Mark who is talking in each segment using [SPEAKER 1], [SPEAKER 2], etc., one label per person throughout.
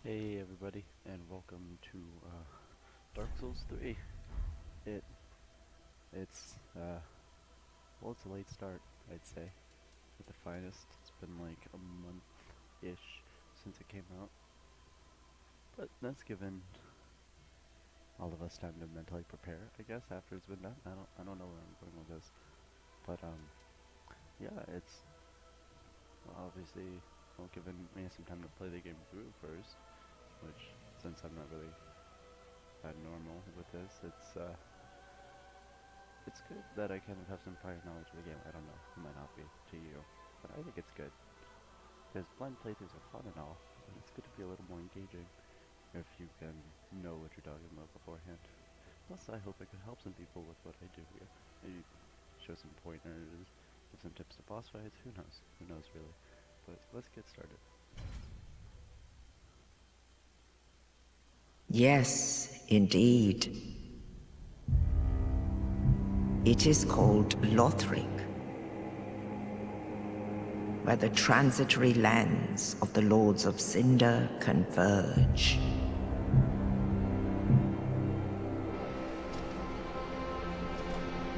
[SPEAKER 1] Hey everybody, and welcome to Dark Souls 3. It it's a late start, I'd say, at the finest. It's been like a month-ish since it came out, but that's given all of us time to mentally prepare, I guess, after it's been done. I don't know where I'm going with this, but yeah, it's obviously given me some time to play the game through first, which since I'm not really that normal with this, it's good that I kind of have some prior knowledge of the game. I don't know, it might not be to you, but I think it's good. Because blind playthroughs are fun and all, but it's good to be a little more engaging if you can know what you're talking about beforehand. Plus, I hope I can help some people with what I do here. Maybe show some pointers, give some tips to boss fights, who knows? Who knows really? But let's get started.
[SPEAKER 2] Yes, indeed. It is called Lothric, where the transitory lands of the Lords of Cinder converge.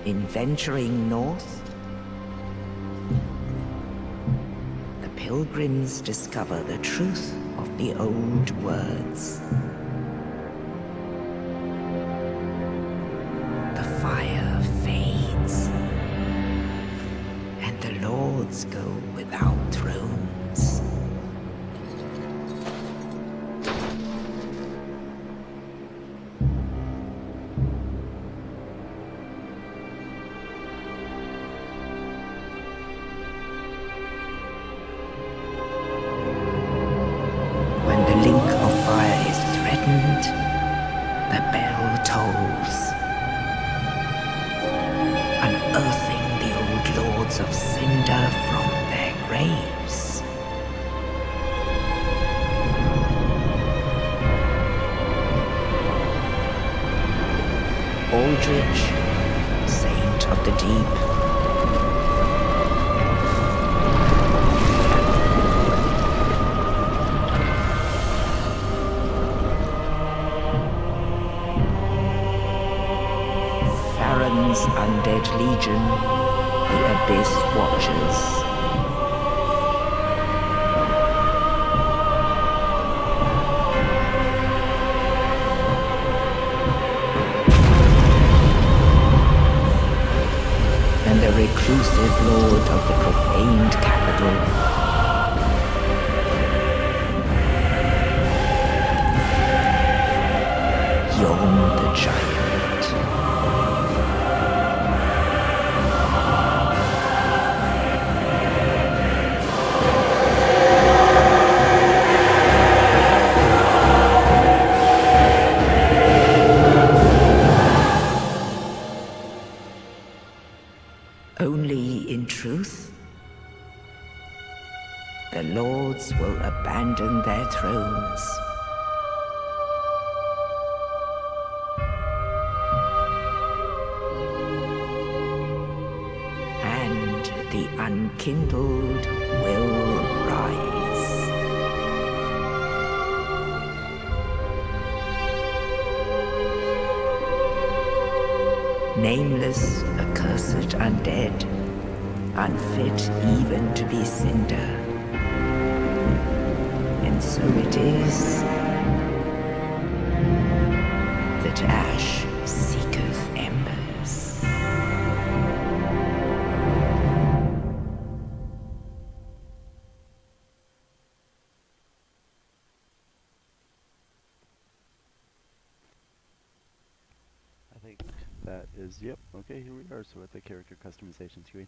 [SPEAKER 2] In venturing north, the pilgrims discover the truth of the old words. The fire fades, and the lords go without thrones. When the link of fire is threatened, the bell tolls, unearthing the old lords of Cinder from their graves. Aldrich, Saint of the Deep, Farron's Undead Legion, the Abyss Watchers. And the reclusive lord of the profaned capital. Yon the Giant. Only in truth, the lords will abandon their thrones. And the unkindled will rise. Nameless, accursed undead, unfit even to be cinder. And so it is that ash seeketh embers.
[SPEAKER 1] I think that is, yep, okay, here we are, so at the character customization screen.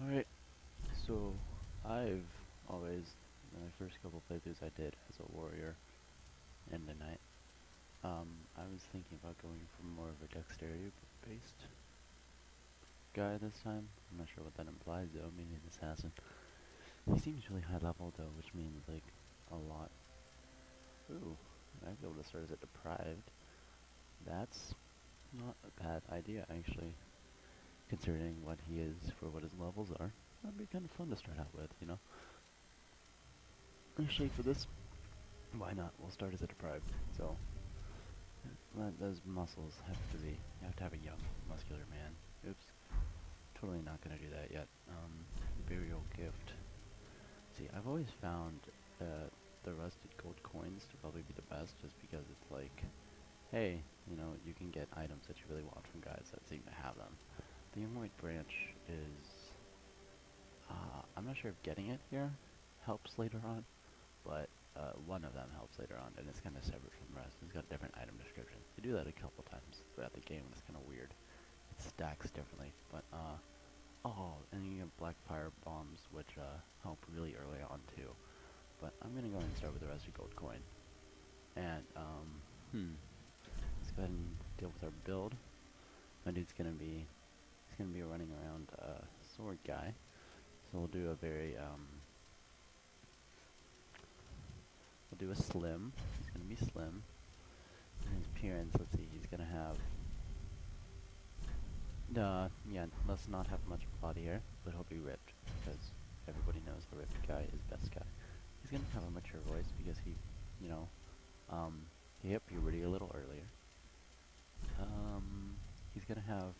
[SPEAKER 1] Alright, so I've always, in my first couple playthroughs I did as a warrior in the night, I was thinking about going for more of a dexterity-based guy this time. I'm not sure what that implies though, maybe an assassin. He seems really high level though, which means like a lot. Ooh, I'd be able to start as a deprived. That's not a bad idea actually, considering what he is for what his levels are. That'd be kind of fun to start out with, you know? Let's shake for this. Why not? We'll start as a deprived. So, those muscles have to be, you have to have a young, muscular man. Oops. Totally not gonna do that yet. Burial gift. See, I've always found that the rusted gold coins to probably be the best just because it's like, hey, you know, you can get items that you really want from guys that seem to have them. The young white branch is, I'm not sure if getting it here helps later on, but one of them helps later on, and it's kind of separate from the rest. It's got a different item description. They do that a couple times throughout the game, and it's kind of weird. It stacks differently, but oh, and you get black fire bombs, which help really early on too. But I'm gonna go ahead and start with the rusty gold coin, and let's go ahead and deal with our build. My dude's gonna be, he's gonna be running around sword guy, so we'll do a very we'll do a slim. He's gonna be slim. In his appearance, let's see, he's gonna have, yeah, let's not have much body hair, but he'll be ripped, because everybody knows the ripped guy is best guy. He's gonna have a mature voice because he, you know, he hit puberty a little earlier. He's gonna have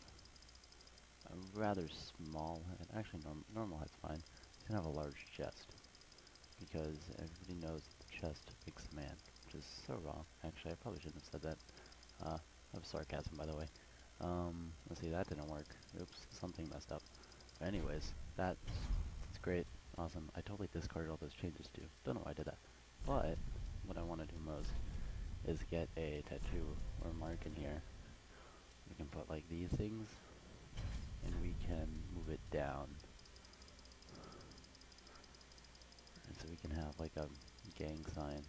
[SPEAKER 1] a rather small head, actually normal head's fine. He's gonna have a large chest, because everybody knows that the chest makes a man, which is so wrong. Actually, I probably shouldn't have said that. That was sarcasm, by the way. Let's see, that didn't work. Oops, something messed up. But anyways, that's great, awesome. I totally discarded all those changes too. Don't know why I did that. But what I want to do most is get a tattoo or mark in here. We can put like these things, and we can move it down. And so we can have like a gang sign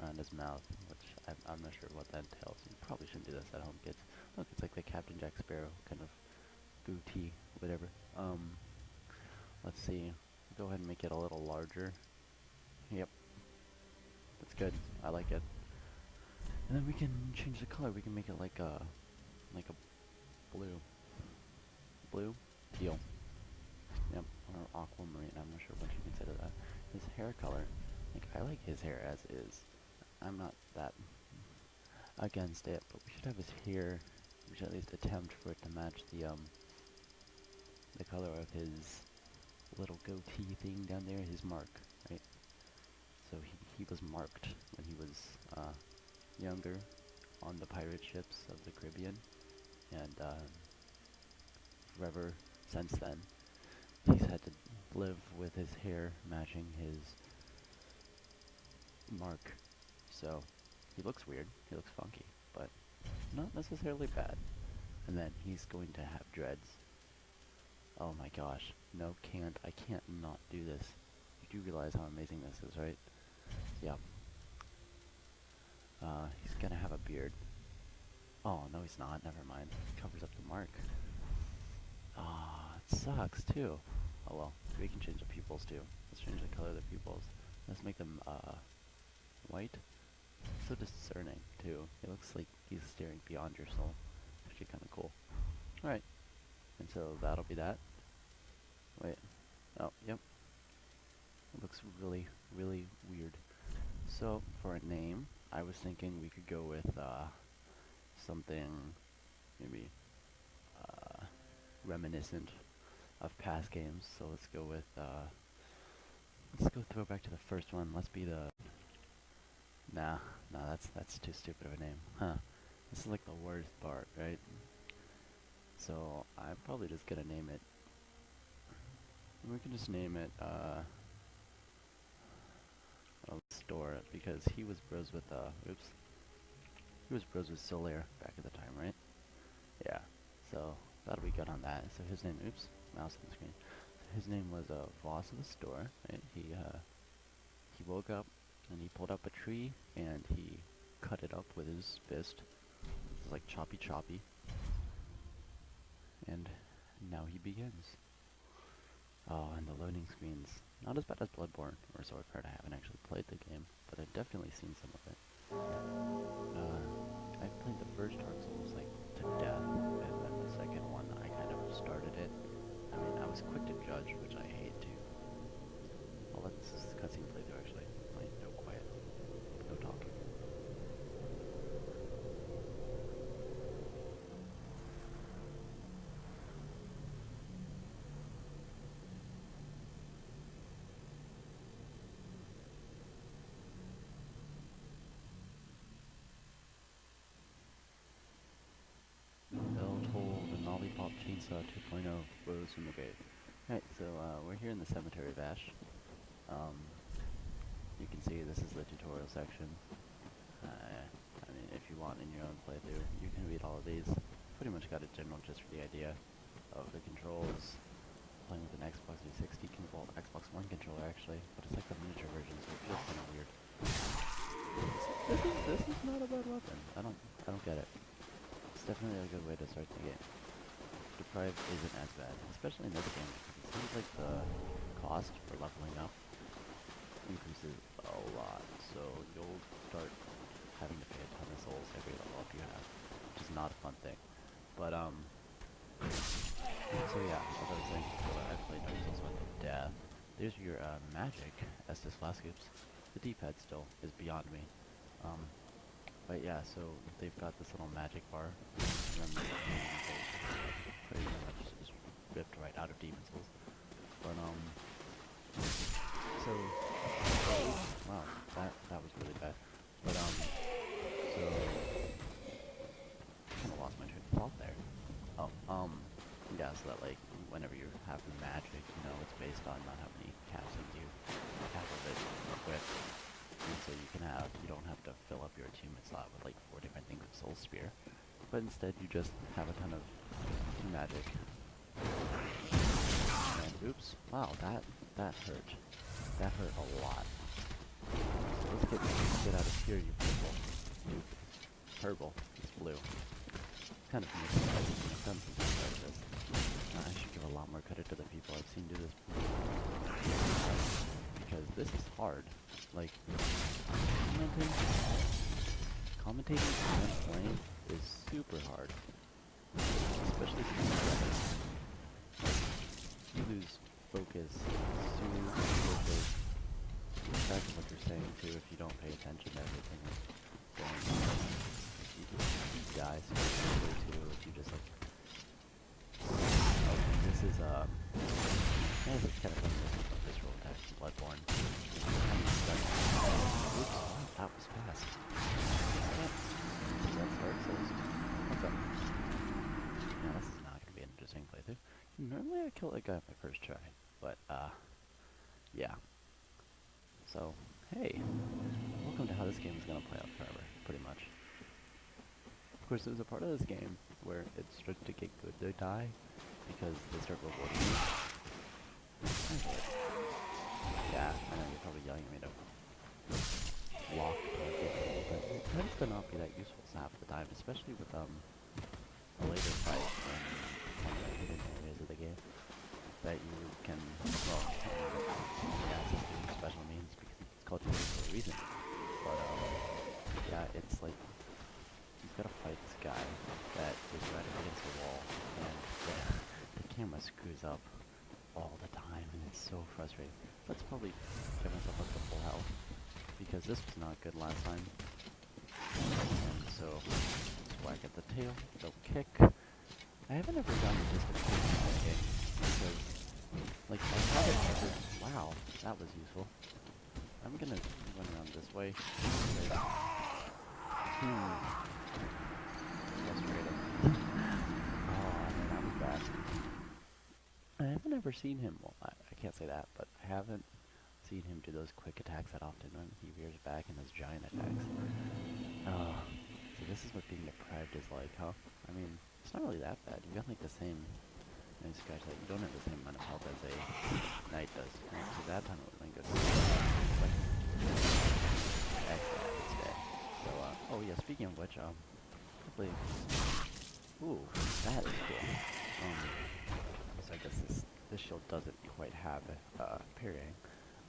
[SPEAKER 1] around his mouth, which I'm not sure what that entails. You probably shouldn't do this at home, kids. Look, it's like the Captain Jack Sparrow kind of goatee, whatever. Let's see. Go ahead and make it a little larger. Yep, that's good. I like it. And then we can change the color. We can make it like a blue, teal. Yep, or aquamarine. I'm not sure what you consider that. His hair color. Like, I like his hair as is. I'm not that against it, but we should have his hair. We should at least attempt for it to match the color of his little goatee thing down there, his mark, right? So he was marked when he was younger on the pirate ships of the Caribbean, and forever since then, he's had to live with his hair matching his mark. So he looks weird, he looks funky, but not necessarily bad. And then he's going to have dreads. Oh my gosh, no, I can't not do this. You do realize how amazing this is, right? Yep. He's gonna have a beard. Oh, no he's not, never mind. Covers up the mark. Ah, it sucks too. Oh well, we can change the pupils too. Let's change the color of the pupils. Let's make them, white. So discerning too. It looks like he's staring beyond your soul. Actually kinda cool. Alright, and so that'll be that. Wait. Oh, yep. It looks really, really weird. So, for a name, I was thinking we could go with, something, maybe, reminiscent of past games. So let's go with, let's go throw back to the first one. Let's be the, nah, that's too stupid of a name. Huh. This is like the worst part, right? So, I'm probably just gonna name it, we can just name it, I'll store it, because he was bros with, oops. He was bros with Solaire back at the time, right? Yeah. So, that'll be good on that. So his name, oops, mouse on the screen. So his name was, Voss of the Store, right? He woke up, and he pulled up a tree, and he cut it up with his fist. It's like choppy choppy. And now he begins. Oh, and the loading screens. Not as bad as Bloodborne, or so I've heard. I haven't actually played the game, but I've definitely seen some of it. I played the first Dark Souls, like, to death, and then the second one, I kind of started it. I mean, I was quick to judge, which I hate to. Well, let's cutscene playthrough, actually. Wait, no, quiet. No Chainsaw 2.0 Rose from the Grave. Alright, so we're here in the Cemetery of Ash. You can see this is the tutorial section. I mean, if you want in your own playthrough, you can read all of these. Pretty much got a general gist for the idea of the controls. Playing with an Xbox 360 well, Xbox One controller actually, but it's like the miniature version, so it feels kind of weird. This is not a bad weapon. I don't get it. It's definitely a good way to start the game. Deprived isn't as bad, especially in this game, because it seems like the cost for leveling up increases a lot, so you'll start having to pay a ton of souls every level up you have, which is not a fun thing. But so yeah, as I was saying before, I played Dark Souls 1 to death. There's your magic Estus Flascoops. The D-pad still is beyond me. But yeah, so they've got this little magic bar, and then pretty much just ripped right out of Demon Souls. But so wow, that was really bad. But so kind of lost my train of thought there. Oh, yeah, so that like whenever you have magic, you know, it's based on not how many capsules you have of it equipped. And so you don't have to fill up your attunement slot with like 4 different things of Soul Spear, but instead you just have a ton of magic. And oops, wow, that hurt. That hurt a lot. So let's get out of here, you purple. Purple, it's blue. Kind of makes sense. I've done some things like this. I should give a lot more credit to the people I've seen do this. Because this is hard. Like, commentating and playing is super hard. Especially if you lose focus, super quickly. That's what you're saying too if you don't pay attention to everything that's going on. You can die super quickly too if you just like... Okay, this is kind of funny. This is a visual attack from Bloodborne. Oops, wow, that was fast. That's Dark Souls. What's up? Yeah, this is not going to be an interesting playthrough. Normally I kill that guy on my first try, but yeah. So, hey, welcome to how this game is going to play out forever, pretty much. Of course, there's a part of this game where it starts to get good to die, because they start rewarding you. Yeah, I know you're probably yelling at me to block people, but it tends to not be that useful half the time, especially with a later fight in one of the hidden areas of the game that you can, well, access to special means because it's called Tutorial for a reason. But yeah, it's like you've got to fight this guy that is right up against the wall, and the camera screws up all the time, and it's so frustrating. Let's probably give myself up to full health, because this was not good last time. And so, whack at the tail, go kick. I haven't ever done just a kick in that game, because, like, I have it ever. Wow, that was useful. I'm gonna run around this way. Frustrating. Oh, man, that was bad. I haven't ever seen him, well, I can't say that, but I haven't seen him do those quick attacks that often when he rears back in his giant attacks. So this is what being deprived is like, huh? I mean, it's not really that bad. You got like the same, scratch that, you don't have the same amount of health as a knight does. So that time it would have been good. But actually, I would say. So, oh yeah, speaking of which, probably, ooh, that is good. So I guess this shield doesn't quite have parrying,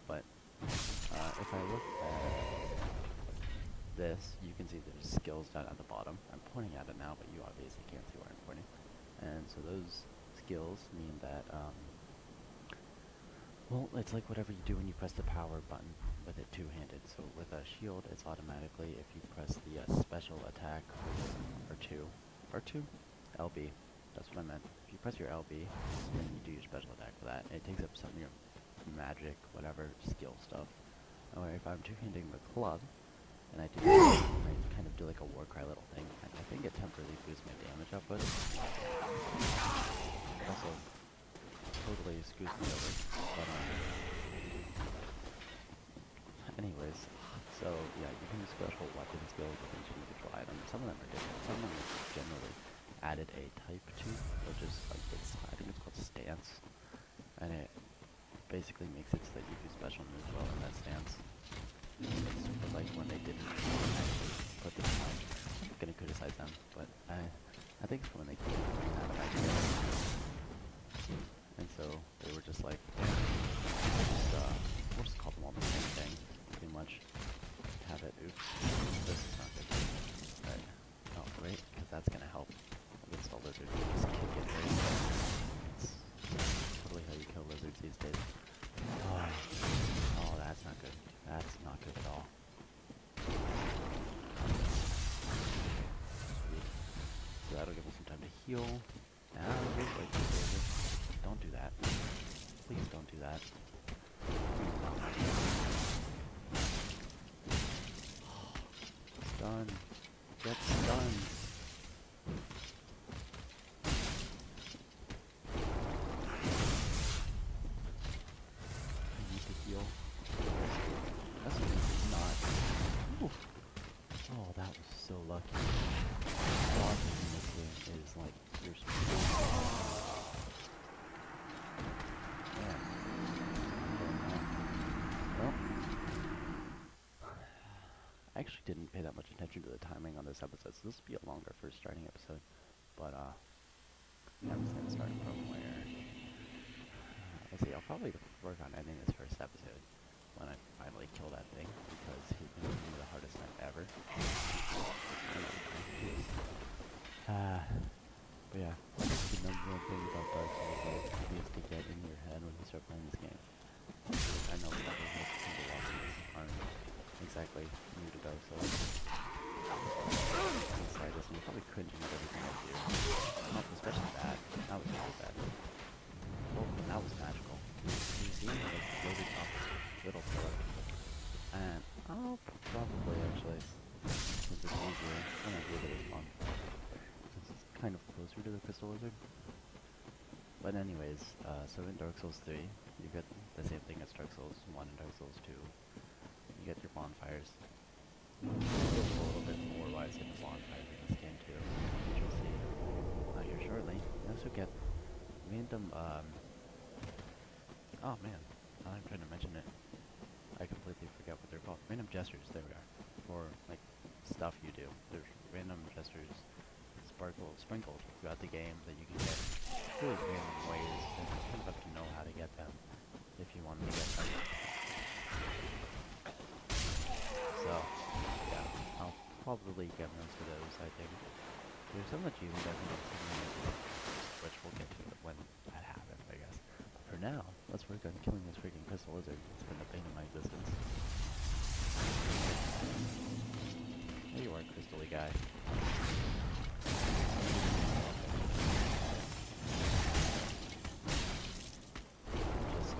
[SPEAKER 1] but if I look at this, you can see there's skills down at the bottom. I'm pointing at it now, but you obviously can't see where I'm pointing. And so those skills mean that, well, it's like whatever you do when you press the power button with it two-handed. So with a shield, it's automatically, if you press the special attack with R2, LB, that's what I meant. If you press your LB, then you do your special attack for that. It takes up some of your magic, whatever, skill stuff. Or if I'm two-handing the club, and I kind of do like a Warcry little thing, and I think it temporarily boosts my damage output. Also, totally screws me over. But anyways, so yeah, you can use special weapon skills with each individual item. Some of them are different. Some of them are generally added a type to, which is like this. I think it's called stance, and it basically makes it so that you do special moves well in that stance. It's sort of like when they didn't actually put this on. I'm not gonna criticize them, but I think it's when they didn't bring that idea. And so they were just like, we'll just call them all the same thing, pretty much. Have it. Oops, this is not good. Right. Oh, wait, because that's gonna help against a lizard. Just kick it right there. It's totally how you kill lizards these days. Oh, that's not good. That's not good at all. Sweet. So that'll give us some time to heal. Now, wait, don't do that. Please don't do that. Stun. Get stunned. I need to heal. That's not. Ooh. Oh, that was so lucky. Dodging in this game is like your man. Well, I actually didn't pay that much attention to the timing on this episode, so this will be a longer first starting episode. But I'm just gonna start from where. Let's see. I'll probably work on ending this first episode when I finally kill that thing, because he's been giving me the hardest time ever. But yeah, the number one thing about Dark Souls is to get in your head when you start playing this game. I know that most people watching this aren't exactly new to Dark Souls. Inside this, and you're probably cringing at everything I do. Especially that. That was really bad. Oh, that was magical. You see, like, loaded up little pillar. And I'll probably actually, since it's easier, I'm gonna give it a spawn. Since it's kind of closer to the Crystal Lizard. But anyways, so in Dark Souls 3, you get the same thing as Dark Souls 1 and Dark Souls 2. You get your bonfires. There's a little bit more why I say the bonfires in this game too, which you'll see here shortly. You also get random, oh man, I'm trying to mention it. I completely forgot what they're called. Random gestures, there we are. For, like, stuff you do. There's random gestures sprinkled throughout the game that you can get really random ways, and you kind of have to know how to get them if you want to get them. So, yeah, I'll probably get most of those, I think. There's so much you can definitely, which we'll get to when that happens, I guess. For now, let's work on killing this freaking Crystal Lizard. It's been the bane of my existence. There you are, Crystal-y guy. Just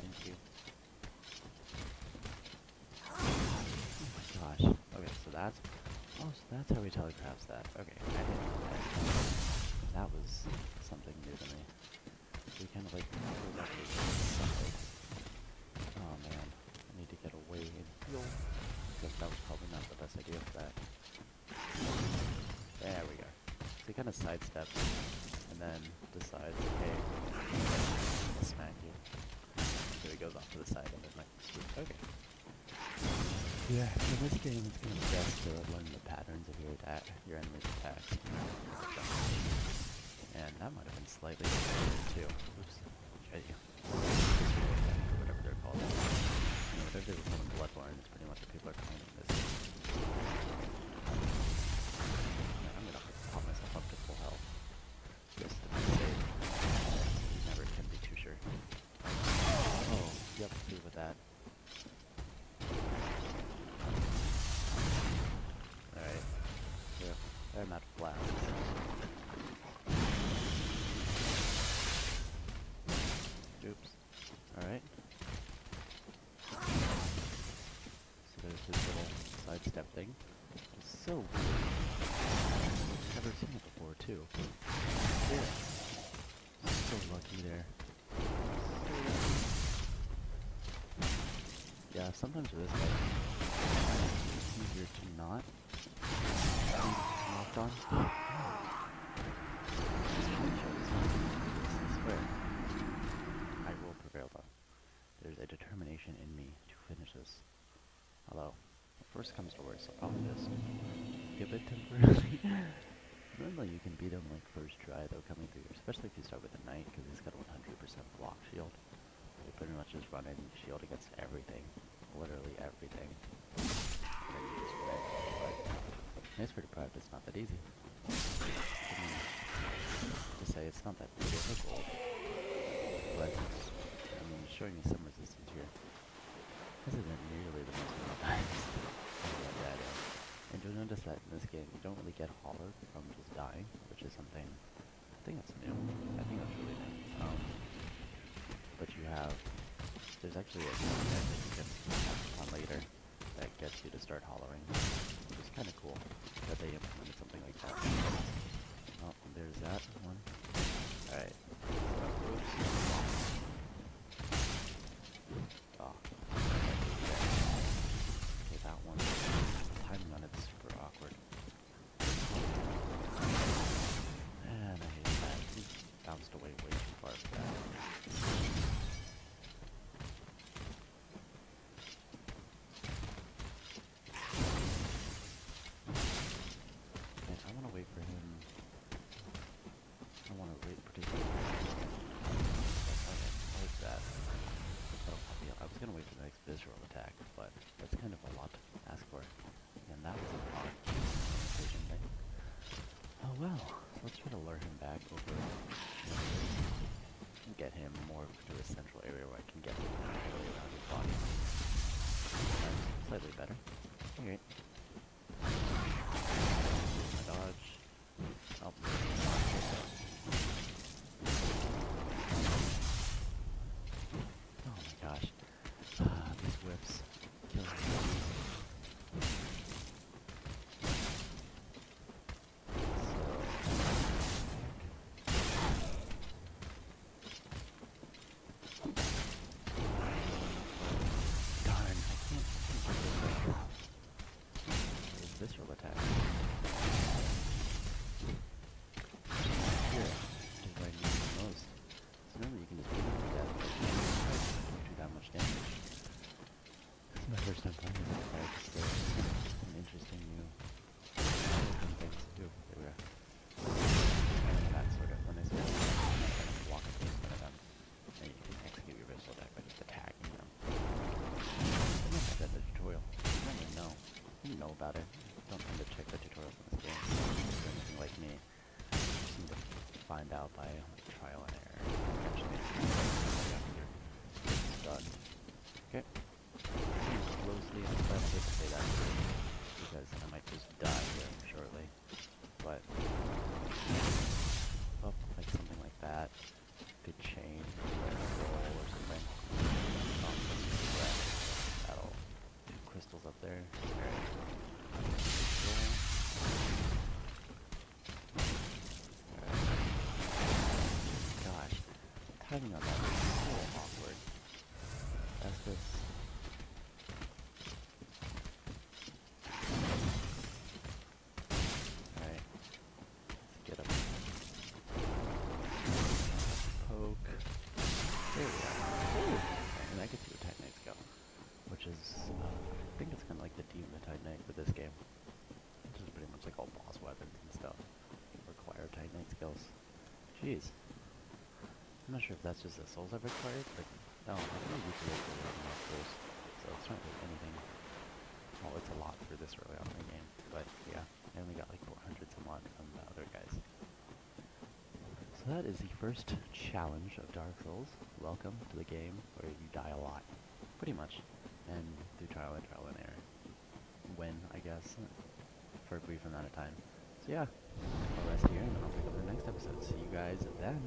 [SPEAKER 1] thank you. Oh my gosh. Okay, so that's how he telegraphs that. Okay, I didn't know that. That was something new to me. We kind of like something. Oh man, I need to get away and heal. Because that was probably not the best idea for that. There we go. So he kind of sidesteps and then decides, hey, I'll smack you. So he goes off to the side of it, like, sweet, okay. Yeah, in this game it's going to be best to learn the patterns of your enemy's attacks. And that might have been slightly too. Oops. Whatever they're called. You know, whatever they were called in Bloodborne, it's pretty much what people are calling this. I'm gonna pop myself up to full health. Just to be safe. You never can be too sure. Oh, yep, see with that. Alright. Yeah, I'm out of blasts. Oops. Alright. his little sidestep thing. It's so weird. I've never seen it before, too. Yeah. So lucky there. So lucky. Yeah, sometimes with this guy, it's easier to not be locked on. I swear. I will prevail though. There's a determination in me to finish this. Although, first comes to worst, I'll probably just skip it temporarily. Normally you can beat him like first try though coming through, especially if you start with a knight, because he's got a 100% block shield. You pretty much just run in and shield against everything. Literally everything. And then you just win. But Knight's for Deprived, it's not that easy. I mean, to say it's not that difficult, but I mean, showing me some resistance here isn't nearly the most amount of times that and you'll notice that in this game you don't really get hollowed from just dying, which is something I think that's new. I think that's really new. But you have there's actually a thing that you can on later that gets you to start hollowing, which is kind of cool that they implemented something like that. Oh, there's that one. Alright. Oops. Oh. Okay, that one. The timing on it's super awkward. And I hate that. He bounced away way too far for that. And I want to wait for him. I want to wait particularly. Okay, like that. I was gonna wait for the next visceral attack, but that's kind of a lot to ask for. And that was an odd decision thing. Oh well, so let's try to lure him back over. Get him more to a central area where I can get him really around his body. That's slightly better. Okay. My dodge. Oh, oh my gosh. These whips kill me. Darn, I can't get this visceral attack. Here is where I need it the most. So normally you can just beat him to death, but you don't do that much damage. This is my first time playing this fight, so it's an interesting new things to do. There we are. And that sort of, when I sort of walk up close to them, and you can execute your visceral attack by just attacking them. I might have that in the tutorial. I don't even know. I didn't know about it. Don't tend to check the tutorials in this game. If you're anything like me, you just need to find out by trial and error. Eventually, after it's done. Okay. Closely, I'm glad I did say that because I might just die here shortly. But oh, like something like that. Good chain or something. That'll do crystals up there. Gosh, timing on that is so awkward. That's this. Alright. Let's get him. Poke. There we are. Ooh. And that gets you a Titanite skill. Which is, I think it's kind of like the Demon Titanite for this game. Which is pretty much like all boss weapons and stuff. Require Titanite skills. Jeez. I'm not sure if that's just the souls I've required. Like, no, I think you can look for it enough first. So it's not really anything. Well, it's a lot for this early on in the game. But yeah, I only got like 400 some odd from the other guys. So that is the first challenge of Dark Souls. Welcome to the game where you die a lot. Pretty much. And through trial and error. Win, I guess, for a brief amount of time. So yeah, I'll rest here and then I'll pick up the next episode. See you guys then.